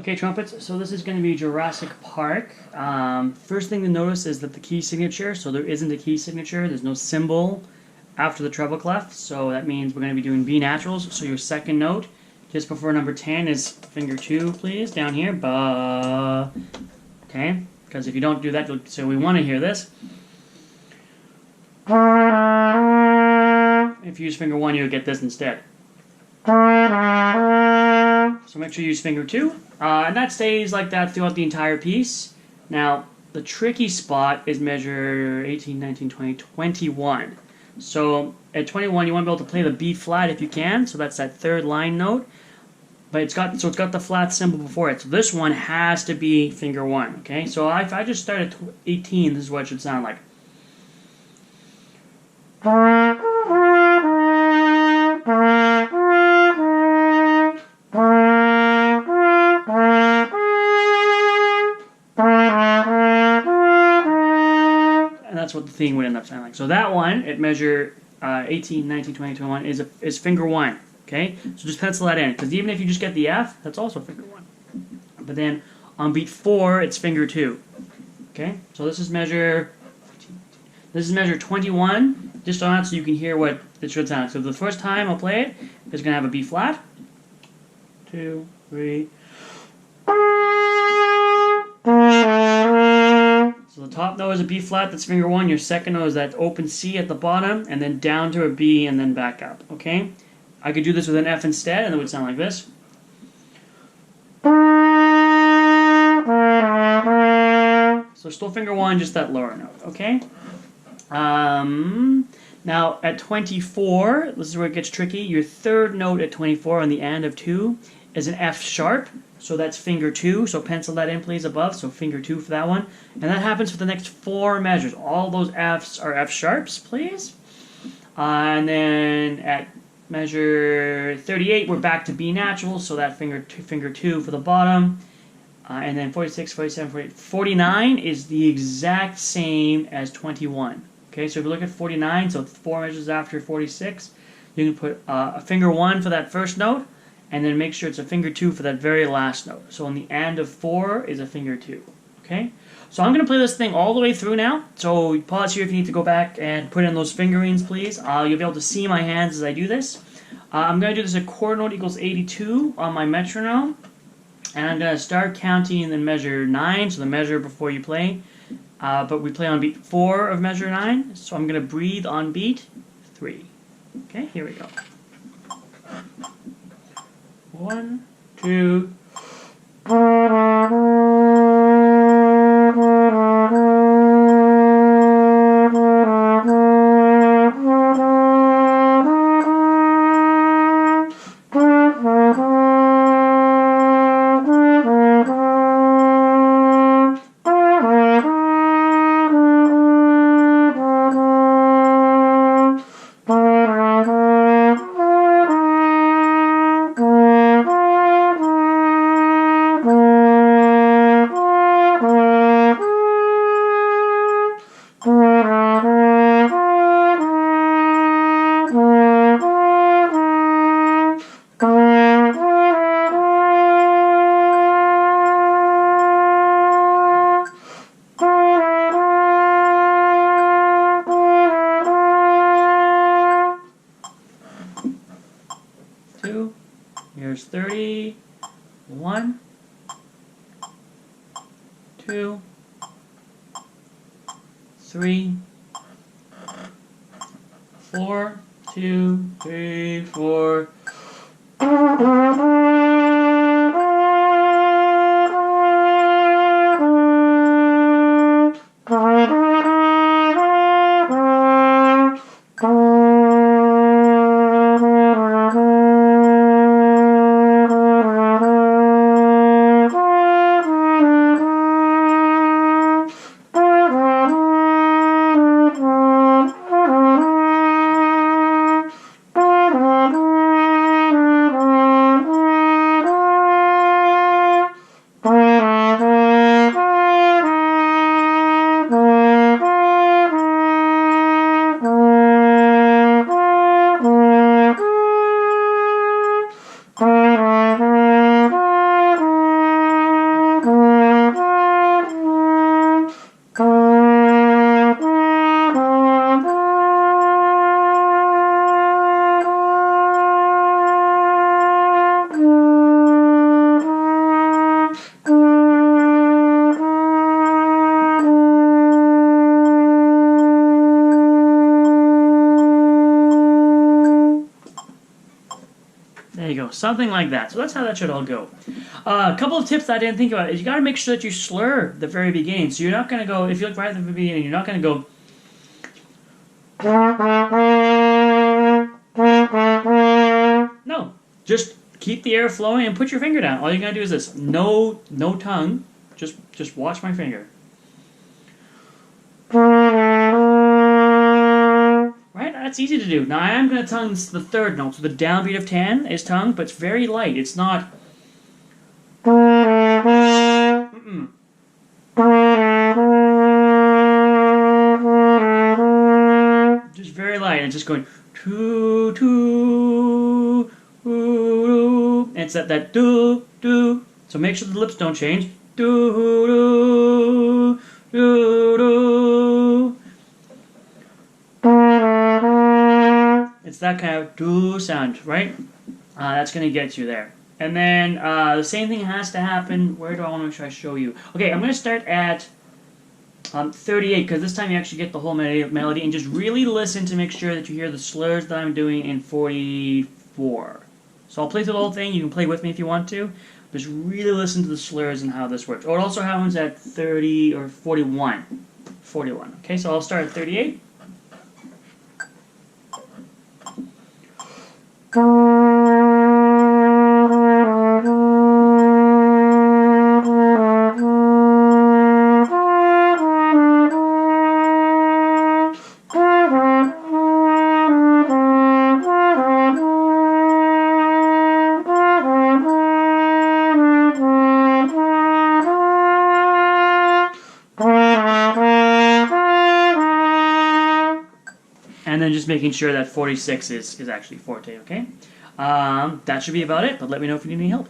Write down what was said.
Okay, trumpets, so this is going to be Jurassic Park. First thing to notice is that the key signature, so there isn't a key signature, there's no symbol after the treble clef, so that means we're going to be doing B naturals. So your second note, just before number 10, is finger 2, please, down here. Ba. Okay, because if you don't do that, so we want to hear this. If you use finger 1, you'll get this instead. So make sure you use finger 2. And that stays like that throughout the entire piece. Now, the tricky spot is measure 18, 19, 20, 21. So at 21, you want to be able to play the B flat if you can. So that's that third line note. But it's got the flat symbol before it. So this one has to be finger 1. Okay. So if I just start at 18, this is what it should sound like. And that's what the theme would end up sounding like. So that one, at measure 18, 19, 20, 21, is finger 1. Okay? So just pencil that in. Because even if you just get the F, that's also finger 1. But then on beat 4, it's finger 2. Okay? So this is measure 21. Just on it so you can hear what it should sound like. So the first time I'll play it, it's going to have a B flat. 2, 3. So the top note is a B flat, that's finger 1. Your second note is that open C at the bottom, and then down to a B, and then back up. Okay? I could do this with an F instead, and it would sound like this. So still finger 1, just that lower note. Okay? Now at 24, this is where it gets tricky. Your third note at 24 on the end of 2 is an F sharp. So that's finger 2, so pencil that in please above, so finger 2 for that one. And that happens for the next 4 measures. All those Fs are F sharps, please. And then at measure 38, we're back to B natural, so that finger 2 for the bottom. And then 46, 47, 48, 49 is the exact same as 21. Okay, so if you look at 49, so 4 measures after 46, you can put a finger 1 for that first note, and then make sure it's a finger 2 for that very last note. So on the end of 4 is a finger 2. Okay? So I'm going to play this thing all the way through now. So pause here if you need to go back and put in those fingerings, please. You'll be able to see my hands as I do this. I'm going to do this at quarter note equals 82 on my metronome. And I'm going to start counting and then measure 9, so the measure before you play. But we play on beat 4 of measure 9. So I'm going to breathe on beat 3. Okay, here we go. 1, 2. Here's 30. 1, 2, 3, 4, 2, 3, 4. something like that. So that's how that should all go. A couple of tips that I didn't think about is you got to make sure that you slur the very beginning. So you're not going to go, if you look right at the beginning, you're not going to go. No, just keep the air flowing and put your finger down. All you're going to do is this. No tongue. Just watch my finger. Right? That's easy to do. Now I am going to tongue the third note. So the downbeat of 10 is tongue, but it's very light. It's not. Just very light. It's just going to, and it's that do. So make sure the lips don't change. Do. It's that kind of do sound, right? That's going to get you there. And then the same thing has to happen. Where do I want to make sure I show you? Okay, I'm going to start at 38, because this time you actually get the whole melody, and just really listen to make sure that you hear the slurs that I'm doing in 44. So I'll play through the whole thing. You can play with me if you want to. Just really listen to the slurs and how this works. Oh, it also happens at 30 or 41. 41. Okay, so I'll start at 38. And then just making sure that 46 is actually forte, okay? That should be about it, but let me know if you need any help.